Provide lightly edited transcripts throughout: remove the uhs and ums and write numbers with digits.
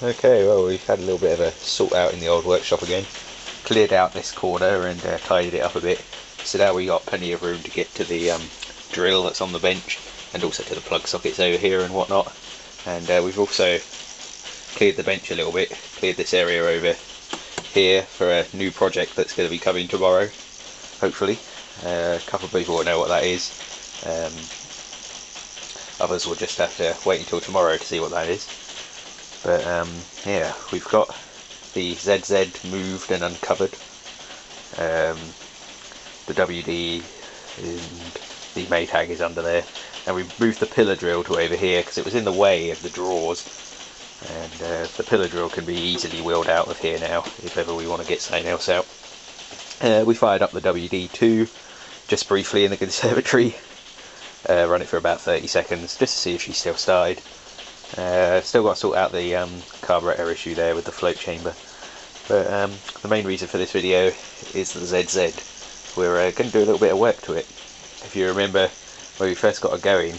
Okay, well, we've had a little bit of a sort out in the old workshop again. Cleared out this corner and tidied it up a bit. So now we got plenty of room to get to the drill that's on the bench, and also to the plug sockets over here and whatnot. And we've also cleared the bench a little bit, cleared this area over here for a new project that's going to be coming tomorrow, hopefully. A couple of people will know what that is. Others will just have to wait until tomorrow to see what that is. But yeah, we've got the ZZ moved and uncovered. The WD and the Maytag is under there, and we've moved the pillar drill to over here because it was in the way of the drawers, and the pillar drill can be easily wheeled out of here now if ever we want to get something else out. We fired up the WD2 just briefly in the conservatory, run it for about 30 seconds just to see if she still started. Still got to sort out the carburetor issue there with the float chamber, but the main reason for this video is the ZZ. We're going to do a little bit of work to it. If you remember when we first got it going,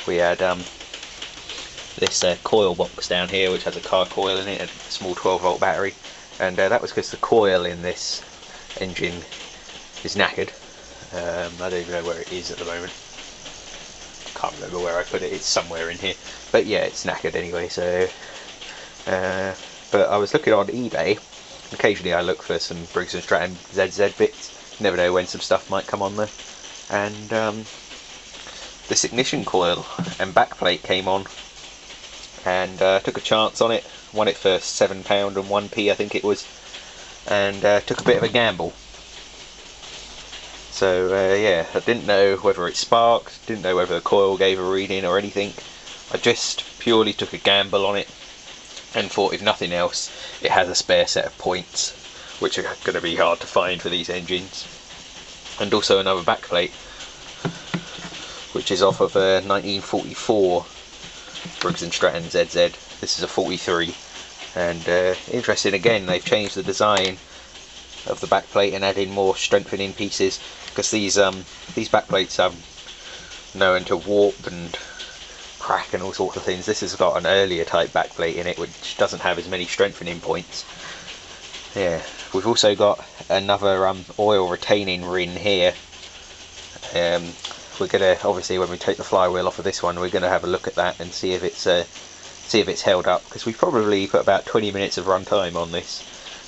we had this coil box down here which has a car coil in it and a small 12-volt battery, and that was because the coil in this engine is knackered. I don't even know where it is at the moment. Can't remember where I put it. It's somewhere in here, but yeah, it's knackered anyway. So but I was looking on eBay. Occasionally I look for some Briggs and Stratton ZZ bits. Never know when some stuff might come on there, and this ignition coil and backplate came on, and took a chance on it. Won it for £7 and 1p I think it was, and took a bit of a gamble. So yeah, I didn't know whether it sparked, didn't know whether the coil gave a reading or anything. I just purely took a gamble on it and thought, if nothing else, it has a spare set of points, which are going to be hard to find for these engines. And also another backplate, which is off of a 1944 Briggs and Stratton ZZ. This is a 43, and interesting again, they've changed the design of the backplate and added more strengthening pieces, because these backplates are known to warp and crack and all sorts of things. This has got an earlier type backplate in it which doesn't have as many strengthening points. Yeah, we've also got another oil retaining ring here. We're gonna, obviously when we take the flywheel off of this one, we're gonna have a look at that and see if it's held up, because we've probably put about 20 minutes of run time on this,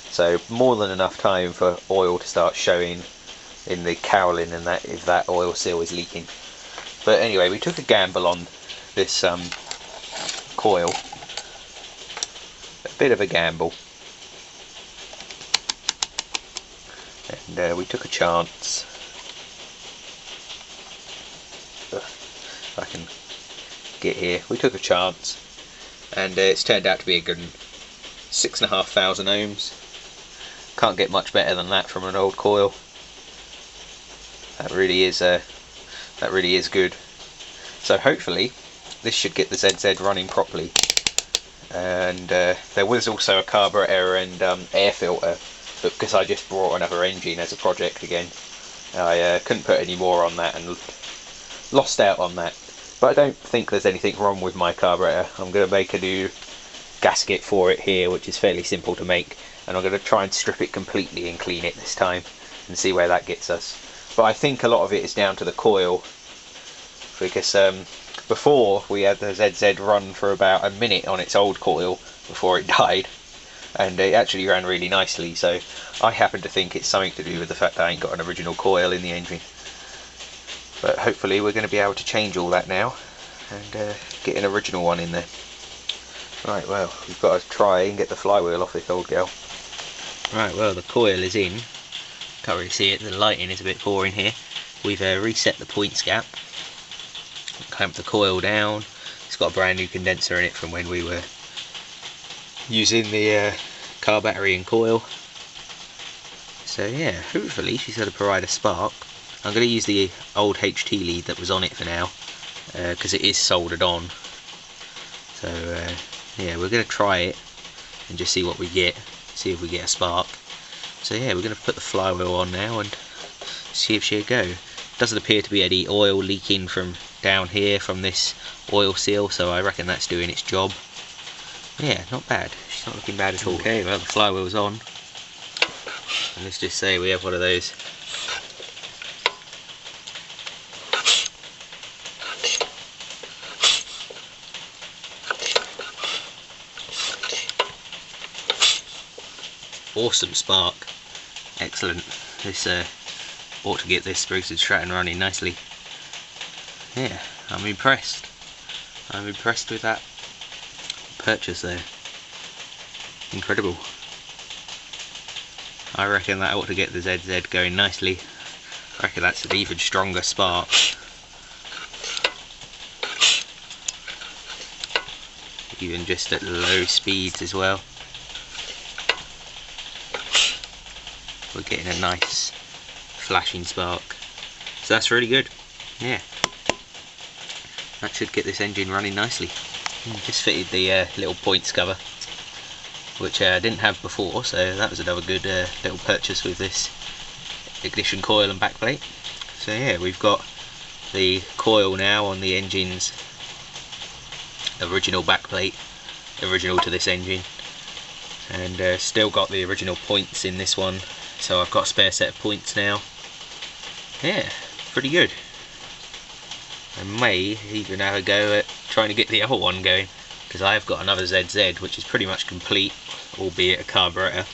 so more than enough time for oil to start showing in the cowling and that, if that oil seal is leaking. But anyway, we took a gamble on this coil, a bit of a gamble, and we took a chance. If I can get here, we took a chance, and it's turned out to be a good 6,500 ohms. Can't get much better than that from an old coil. That really is good. So hopefully this should get the ZZ running properly. And there was also a carburetor and air filter, but because I just brought another engine as a project again, I couldn't put any more on that and lost out on that. But I don't think there's anything wrong with my carburetor. I'm going to make a new gasket for it here, which is fairly simple to make, and I'm going to try and strip it completely and clean it this time and see where that gets us. But I think a lot of it is down to the coil, because before we had the ZZ run for about a minute on its old coil before it died, and it actually ran really nicely, so I happen to think it's something to do with the fact that I ain't got an original coil in the engine. But hopefully we're going to be able to change all that now and get an original one in there. Right, well, we've got to try and get the flywheel off this old girl. Right, well, the coil is in. Can't really see it, the lighting is a bit poor in here. We've reset the points gap, clamped the coil down. It's got a brand new condenser in it from when we were using the car battery and coil. So yeah, hopefully she's going to provide a spark. I'm going to use the old HT lead that was on it for now, because it is soldered on. So yeah, we're going to try it and just see what we get, see if we get a spark. So yeah, we're going to put the flywheel on now and see if she'll go. Doesn't appear to be any oil leaking from down here from this oil seal, so I reckon that's doing its job. Yeah, not bad. She's not looking bad at all. Okay, well the flywheel's on. And let's just say we have one of those awesome spark. Excellent. This ought to get this Briggs and Stratton running nicely. Yeah, I'm impressed. I'm impressed with that purchase there. Incredible. I reckon that ought to get the ZZ going nicely. I reckon that's an even stronger spark. Even just at low speeds as well. We're getting a nice flashing spark. So that's really good. Yeah. That should get this engine running nicely. Just fitted the little points cover, which I didn't have before, so that was another good little purchase with this ignition coil and backplate. So yeah, we've got the coil now on the engine's original backplate, original to this engine, and still got the original points in this one, so I've got a spare set of points now. Yeah, pretty good. I may even have a go at trying to get the other one going, because I have got another ZZ which is pretty much complete, albeit a carburetor.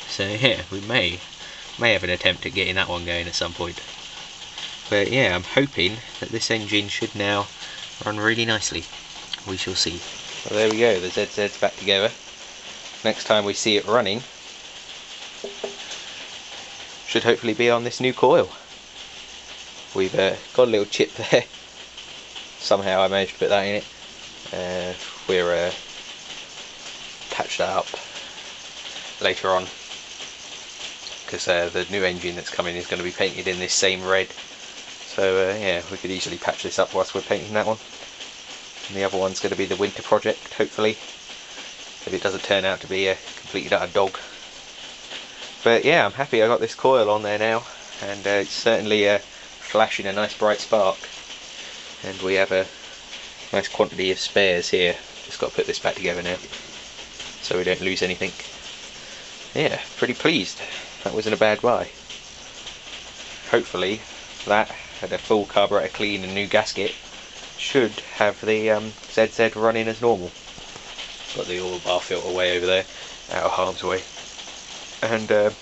So yeah, we may have an attempt at getting that one going at some point. But yeah, I'm hoping that this engine should now run really nicely. We shall see. Well, there we go, the ZZ's back together. Next time we see it running, should hopefully be on this new coil. We've got a little chip there. Somehow I managed to put that in it. We're patch that up later on, because the new engine that's coming is going to be painted in this same red. So yeah, we could easily patch this up whilst we're painting that one. And the other one's going to be the winter project, hopefully, if it doesn't turn out to be a completely utter dog. But yeah, I'm happy I got this coil on there now, and it's certainly flashing a nice bright spark. And we have a nice quantity of spares here. Just got to put this back together now, so we don't lose anything. Yeah, pretty pleased. That wasn't a bad buy. Hopefully that, and a full carburetor clean and new gasket, should have the ZZ running as normal. Got the oil bar filter way over there, out of harm's way. And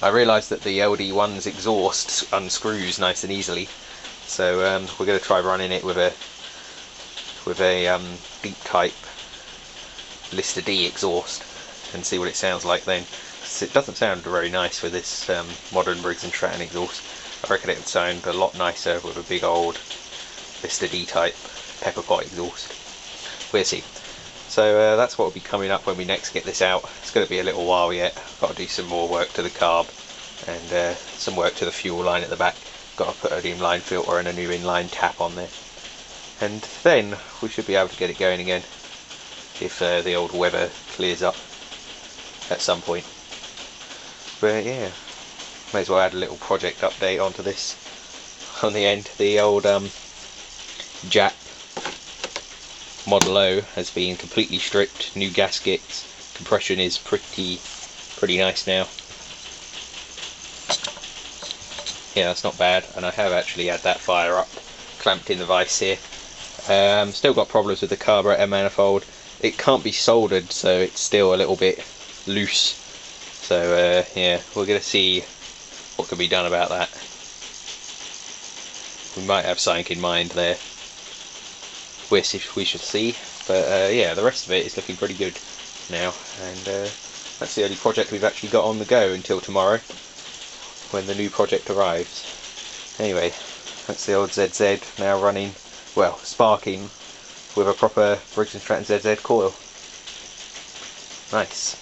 I realised that the LD1's exhaust unscrews nice and easily, so we're going to try running it with a deep type Lister D exhaust and see what it sounds like then. It doesn't sound very nice with this modern Briggs and Stratton exhaust. I reckon it would sound a lot nicer with a big old Lister D type pepper pot exhaust. We'll see. So that's what will be coming up when we next get this out. It's going to be a little while yet. I've got to do some more work to the carb and some work to the fuel line at the back. Got to put a new inline filter and a new inline tap on there. And then we should be able to get it going again if the old weather clears up at some point. But yeah, may as well add a little project update onto this on the end. The old Jap Model O has been completely stripped, new gaskets, compression is pretty nice now. Yeah, that's not bad, and I have actually had that fire up, clamped in the vise here. Still got problems with the carburetor manifold. It can't be soldered, so it's still a little bit loose. So yeah, we're going to see what can be done about that. We might have something in mind there. We shall see, but yeah, the rest of it is looking pretty good now, and that's the only project we've actually got on the go until tomorrow, when the new project arrives. Anyway, that's the old ZZ now running, well, sparking with a proper Briggs and Stratton ZZ coil. Nice.